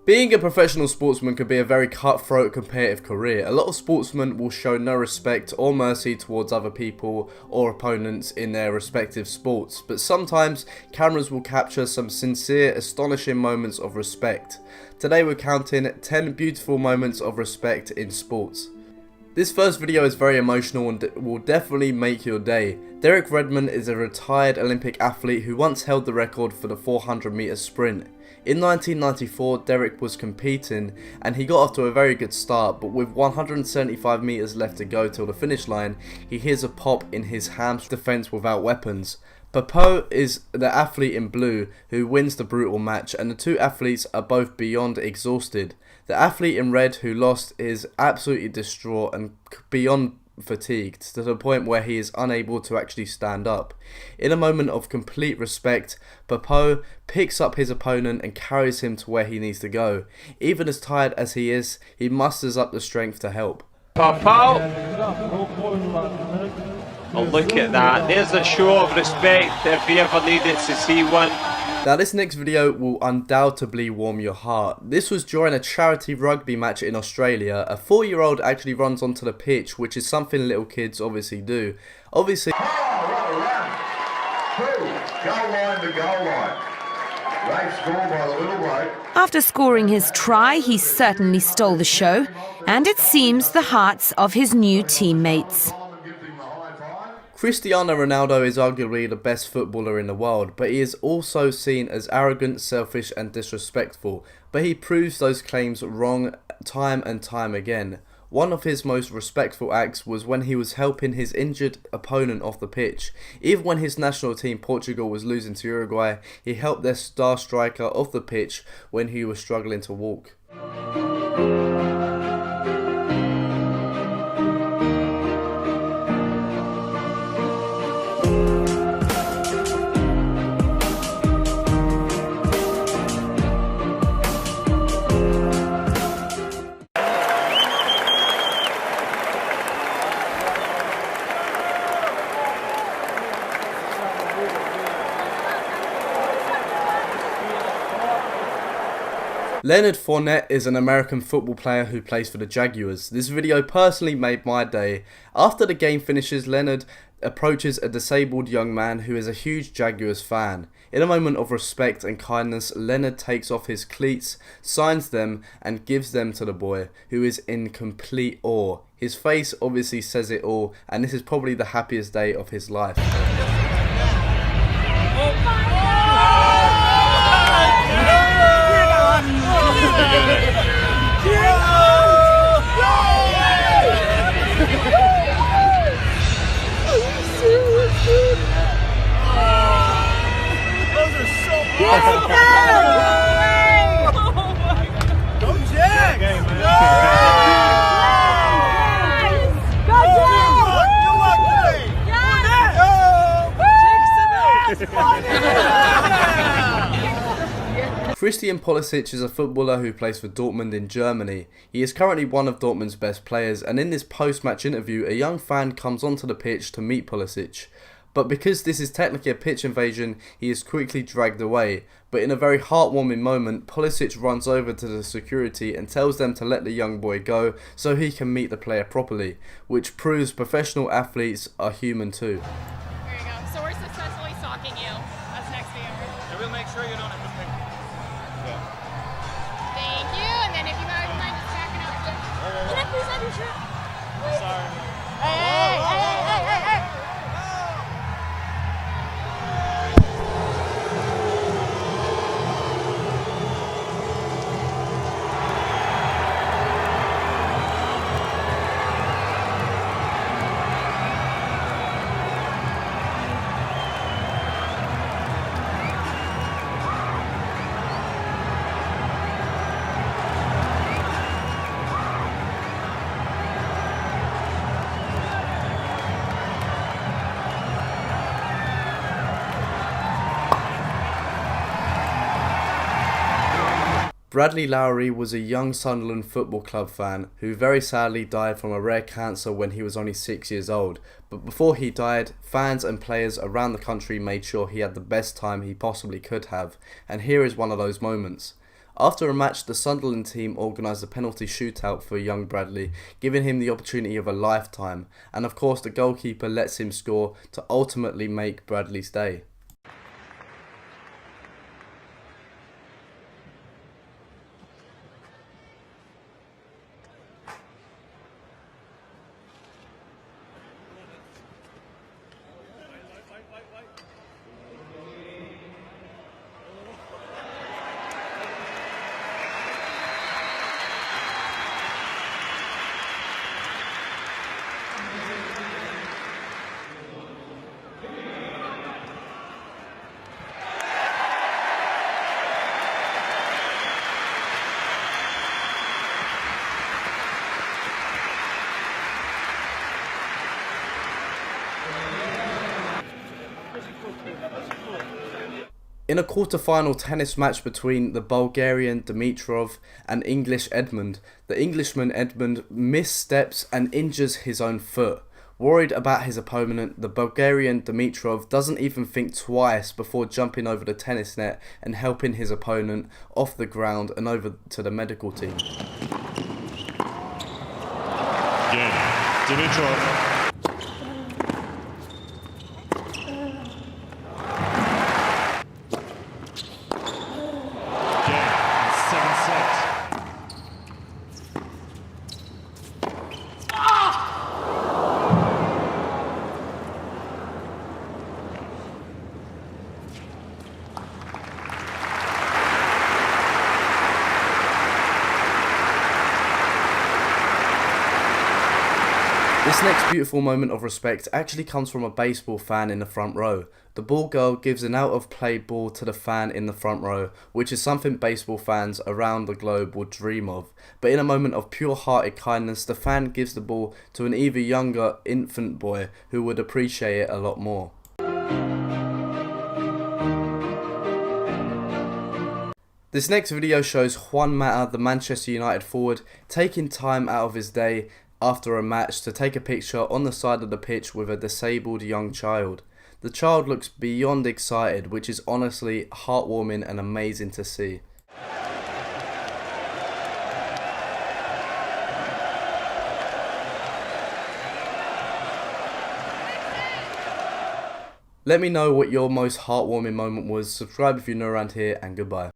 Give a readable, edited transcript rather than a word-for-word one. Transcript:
Being a professional sportsman can be a very cutthroat competitive career. A lot of sportsmen will show no respect or mercy towards other people or opponents in their respective sports, but sometimes cameras will capture some sincere, astonishing moments of respect. Today we're counting 10 beautiful moments of respect in sports. This first video is very emotional and will definitely make your day. Derek Redmond is a retired Olympic athlete who once held the record for the 400 meter sprint. In 1994, Derek was competing and he got off to a very good start, but with 175 meters left to go till the finish line, he hears a pop in his ham's defense without weapons. Papo is the athlete in blue who wins the brutal match, and the two athletes are both beyond exhausted. The athlete in red who lost is absolutely distraught and beyond fatigued to the point where he is unable to actually stand up. In a moment of complete respect, Papo picks up his opponent and carries him to where he needs to go. Even as tired as he is, he musters up the strength to help. Papo! Oh, look at that. There's a show of respect if you ever needed to see one. Now this next video will undoubtedly warm your heart. This was during a charity rugby match in Australia. A 4-year-old actually runs onto the pitch, which is something little kids obviously do. Obviously... Goal line to goal line. Great score by the little bloke. After scoring his try, he certainly stole the show, and it seems the hearts of his new teammates. Cristiano Ronaldo is arguably the best footballer in the world, but he is also seen as arrogant, selfish and disrespectful, but he proves those claims wrong time and time again. One of his most respectful acts was when he was helping his injured opponent off the pitch. Even when his national team Portugal was losing to Uruguay, he helped their star striker off the pitch when he was struggling to walk. Leonard Fournette is an American football player who plays for the Jaguars. This video personally made my day. After the game finishes, Leonard approaches a disabled young man who is a huge Jaguars fan. In a moment of respect and kindness, Leonard takes off his cleats, signs them and gives them to the boy, who is in complete awe. His face obviously says it all, and this is probably the happiest day of his life. Christian Pulisic is a footballer who plays for Dortmund in Germany. He is currently one of Dortmund's best players, and in this post-match interview, a young fan comes onto the pitch to meet Pulisic. But because this is technically a pitch invasion, he is quickly dragged away. But in a very heartwarming moment, Pulisic runs over to the security and tells them to let the young boy go so he can meet the player properly, which proves professional athletes are human too. There you go. So we're successfully stalking you. That's next to you. And we'll make sure you don't have to pick. Thank you. And then if you guys mind just backing up. Can I please have your shirt? Sorry. Hey. Bradley Lowery was a young Sunderland Football Club fan who very sadly died from a rare cancer when he was only 6 years old. But before he died, fans and players around the country made sure he had the best time he possibly could have, and here is one of those moments. After a match, the Sunderland team organised a penalty shootout for young Bradley, giving him the opportunity of a lifetime, and of course the goalkeeper lets him score to ultimately make Bradley's day. In a quarter-final tennis match between the Bulgarian Dimitrov and English Edmund, the Englishman Edmund missteps and injures his own foot. Worried about his opponent, the Bulgarian Dimitrov doesn't even think twice before jumping over the tennis net and helping his opponent off the ground and over to the medical team. Again, Dimitrov. This next beautiful moment of respect actually comes from a baseball fan in the front row. The ball girl gives an out-of-play ball to the fan in the front row, which is something baseball fans around the globe would dream of. But in a moment of pure-hearted kindness, the fan gives the ball to an even younger infant boy who would appreciate it a lot more. This next video shows Juan Mata, the Manchester United forward, taking time out of his day after a match to take a picture on the side of the pitch with a disabled young child. The child looks beyond excited, which is honestly heartwarming and amazing to see. Let me know what your most heartwarming moment was. Subscribe if you're new around here, and goodbye.